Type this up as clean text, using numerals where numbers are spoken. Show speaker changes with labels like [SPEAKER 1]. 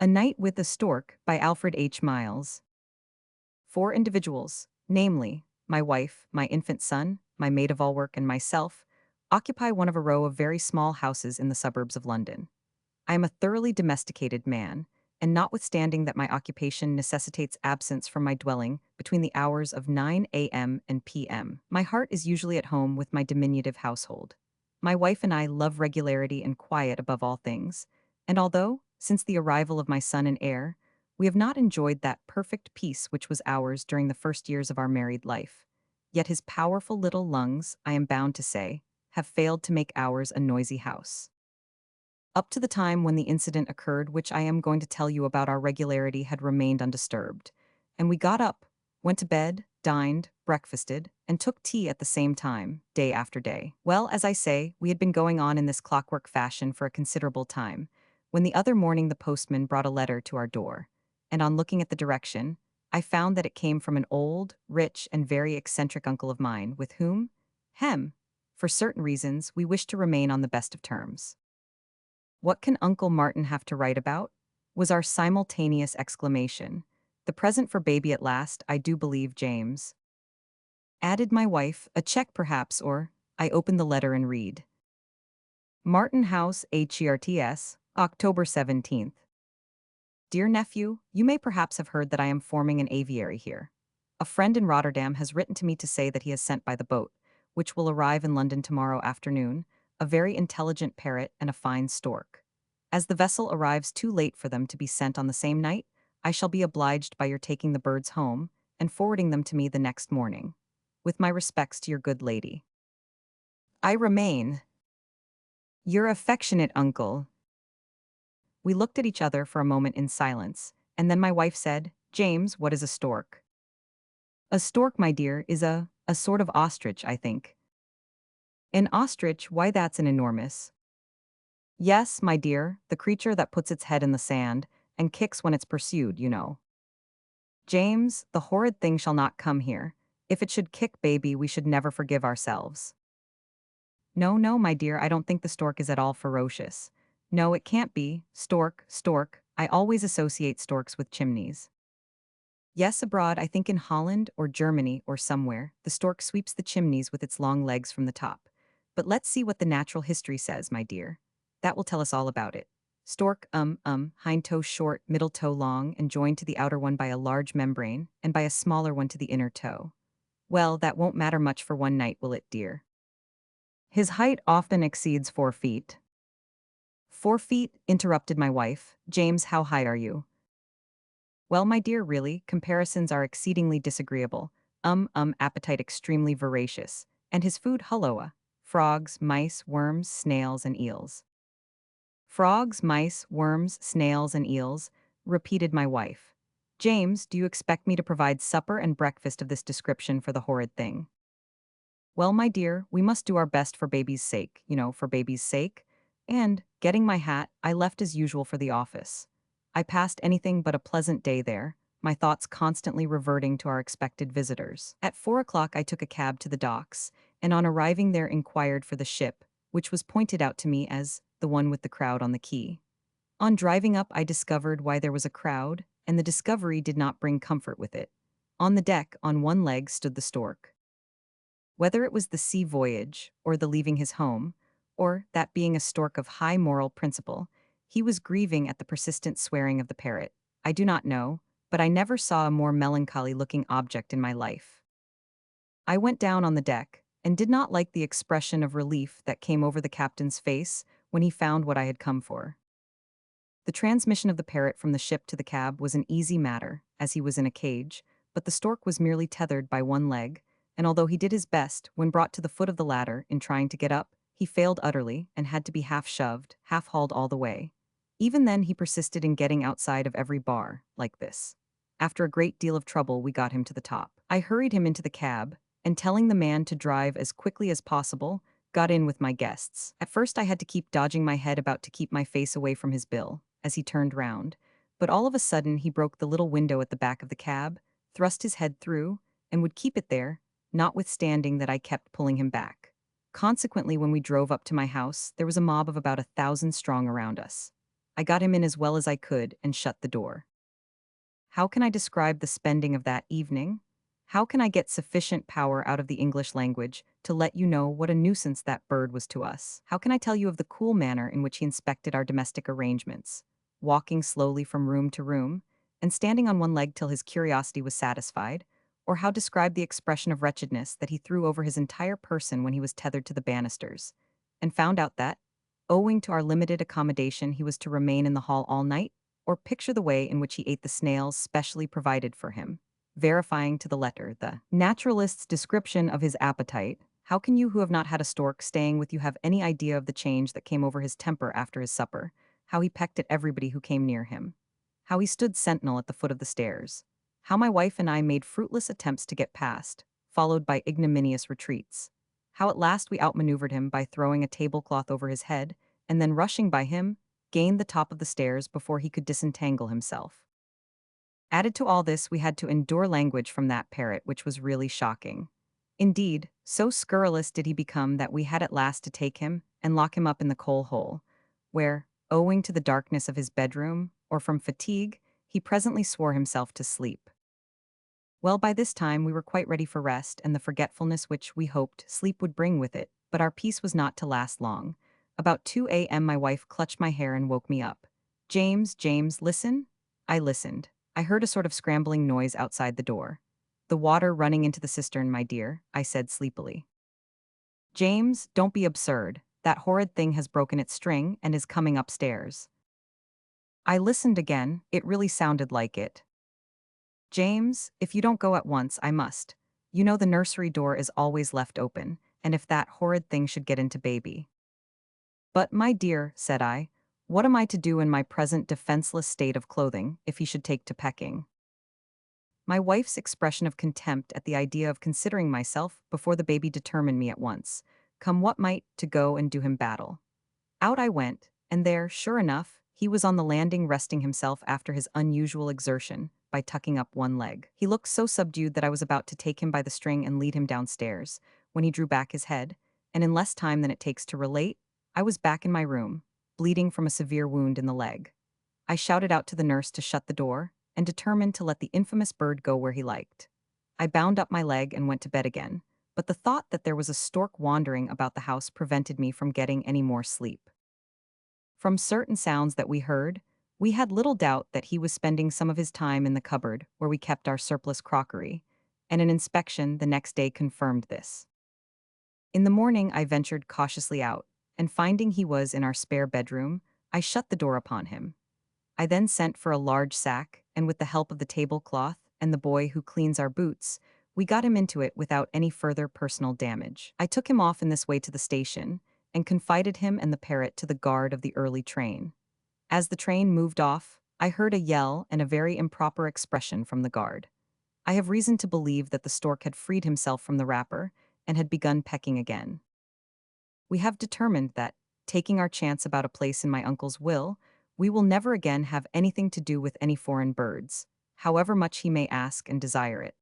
[SPEAKER 1] A Night with a Stork by Alfred H. Miles. Four individuals, namely, my wife, my infant son, my maid-of-all-work, and myself, occupy one of a row of very small houses in the suburbs of London. I am a thoroughly domesticated man, and notwithstanding that my occupation necessitates absence from my dwelling between the hours of 9 a.m. and p.m., my heart is usually at home with my diminutive household. My wife and I love regularity and quiet above all things, and although, since the arrival of my son and heir, we have not enjoyed that perfect peace which was ours during the first years of our married life, yet his powerful little lungs, I am bound to say, have failed to make ours a noisy house. Up to the time when the incident occurred which I am going to tell you about, our regularity had remained undisturbed, and we got up, went to bed, dined, breakfasted, and took tea at the same time, day after day. Well, as I say, we had been going on in this clockwork fashion for a considerable time, when the other morning the postman brought a letter to our door, and on looking at the direction, I found that it came from an old, rich, and very eccentric uncle of mine, with whom, for certain reasons, we wished to remain on the best of terms. "What can Uncle Martin have to write about?" was our simultaneous exclamation. "The present for baby at last, I do believe, James," added my wife. "A check, perhaps, or—" I opened the letter and read. Martin House, Herts, October 17th. Dear nephew, you may perhaps have heard that I am forming an aviary here. A friend in Rotterdam has written to me to say that he has sent by the boat, which will arrive in London tomorrow afternoon, a very intelligent parrot and a fine stork. As the vessel arrives too late for them to be sent on the same night, I shall be obliged by your taking the birds home and forwarding them to me the next morning. With my respects to your good lady, I remain your affectionate uncle. We looked at each other for a moment in silence, and then my wife said, "James, what is a stork?" "A stork, my dear, is a sort of ostrich, I think." "An ostrich? Why, that's an enormous—" "Yes, my dear, the creature that puts its head in the sand and kicks when it's pursued, you know." "James, the horrid thing shall not come here. If it should kick baby, we should never forgive ourselves." "No, no, my dear, I don't think the stork is at all ferocious. No, it can't be. Stork, stork. I always associate storks with chimneys." "Yes, abroad, I think in Holland or Germany or somewhere, the stork sweeps the chimneys with its long legs from the top. But let's see what the natural history says, my dear. That will tell us all about it. Stork, hind toe short, middle toe long, and joined to the outer one by a large membrane, and by a smaller one to the inner toe. Well, that won't matter much for one night, will it, dear? His height often exceeds 4 feet." "4 feet," interrupted my wife. "James, how high are you?" "Well, my dear, really, comparisons are exceedingly disagreeable. Appetite extremely voracious. And his food, hulloa. Frogs, mice, worms, snails, and eels." "Frogs, mice, worms, snails, and eels," repeated my wife. "James, do you expect me to provide supper and breakfast of this description for the horrid thing?" "Well, my dear, we must do our best for baby's sake, for baby's sake." And, getting my hat, I left as usual for the office. I passed anything but a pleasant day there, my thoughts constantly reverting to our expected visitors. At 4 o'clock I took a cab to the docks, and on arriving there inquired for the ship, which was pointed out to me as the one with the crowd on the quay. On driving up I discovered why there was a crowd, and the discovery did not bring comfort with it. On the deck, on one leg, stood the stork. Whether it was the sea voyage, or the leaving his home, or that being a stork of high moral principle, he was grieving at the persistent swearing of the parrot, I do not know, but I never saw a more melancholy-looking object in my life. I went down on the deck, and did not like the expression of relief that came over the captain's face when he found what I had come for. The transmission of the parrot from the ship to the cab was an easy matter, as he was in a cage, but the stork was merely tethered by one leg, and although he did his best, when brought to the foot of the ladder, in trying to get up, he failed utterly, and had to be half shoved, half hauled all the way. Even then he persisted in getting outside of every bar, like this. After a great deal of trouble we got him to the top. I hurried him into the cab, and telling the man to drive as quickly as possible, got in with my guests. At first I had to keep dodging my head about to keep my face away from his bill, as he turned round, but all of a sudden he broke the little window at the back of the cab, thrust his head through, and would keep it there, notwithstanding that I kept pulling him back. Consequently, when we drove up to my house, there was a mob of about 1,000 strong around us. I got him in as well as I could and shut the door. How can I describe the spending of that evening? How can I get sufficient power out of the English language to let you know what a nuisance that bird was to us? How can I tell you of the cool manner in which he inspected our domestic arrangements, walking slowly from room to room, and standing on one leg till his curiosity was satisfied? Or how describe the expression of wretchedness that he threw over his entire person when he was tethered to the banisters, and found out that, owing to our limited accommodation, he was to remain in the hall all night? Or picture the way in which he ate the snails specially provided for him, verifying to the letter the naturalist's description of his appetite. How can you who have not had a stork staying with you have any idea of the change that came over his temper after his supper? How he pecked at everybody who came near him? How he stood sentinel at the foot of the stairs? How my wife and I made fruitless attempts to get past, followed by ignominious retreats? How at last we outmaneuvered him by throwing a tablecloth over his head, and then rushing by him, gained the top of the stairs before he could disentangle himself. Added to all this, we had to endure language from that parrot, which was really shocking. Indeed, so scurrilous did he become that we had at last to take him and lock him up in the coal hole, where, owing to the darkness of his bedroom, or from fatigue, he presently swore himself to sleep. Well, by this time we were quite ready for rest and the forgetfulness which, we hoped, sleep would bring with it, but our peace was not to last long. About 2 a.m. my wife clutched my hair and woke me up. "James, James, listen." I listened. I heard a sort of scrambling noise outside the door. "The water running into the cistern, my dear," I said sleepily. "James, don't be absurd. That horrid thing has broken its string and is coming upstairs." I listened again. It really sounded like it. "James, if you don't go at once, I must. You know the nursery door is always left open, and if that horrid thing should get into baby—" "But, my dear," said I, "what am I to do in my present defenseless state of clothing if he should take to pecking?" My wife's expression of contempt at the idea of considering myself before the baby determined me at once, come what might, to go and do him battle. Out I went, and there, sure enough, he was on the landing resting himself after his unusual exertion by tucking up one leg. He looked so subdued that I was about to take him by the string and lead him downstairs, when he drew back his head, and in less time than it takes to relate, I was back in my room, bleeding from a severe wound in the leg. I shouted out to the nurse to shut the door, and determined to let the infamous bird go where he liked. I bound up my leg and went to bed again, but the thought that there was a stork wandering about the house prevented me from getting any more sleep. From certain sounds that we heard, we had little doubt that he was spending some of his time in the cupboard where we kept our surplus crockery, and an inspection the next day confirmed this. In the morning I ventured cautiously out, and finding he was in our spare bedroom, I shut the door upon him. I then sent for a large sack, and with the help of the tablecloth and the boy who cleans our boots, we got him into it without any further personal damage. I took him off in this way to the station, and confided him and the parrot to the guard of the early train. As the train moved off, I heard a yell and a very improper expression from the guard. I have reason to believe that the stork had freed himself from the wrapper and had begun pecking again. We have determined that, taking our chance about a place in my uncle's will, we will never again have anything to do with any foreign birds, however much he may ask and desire it.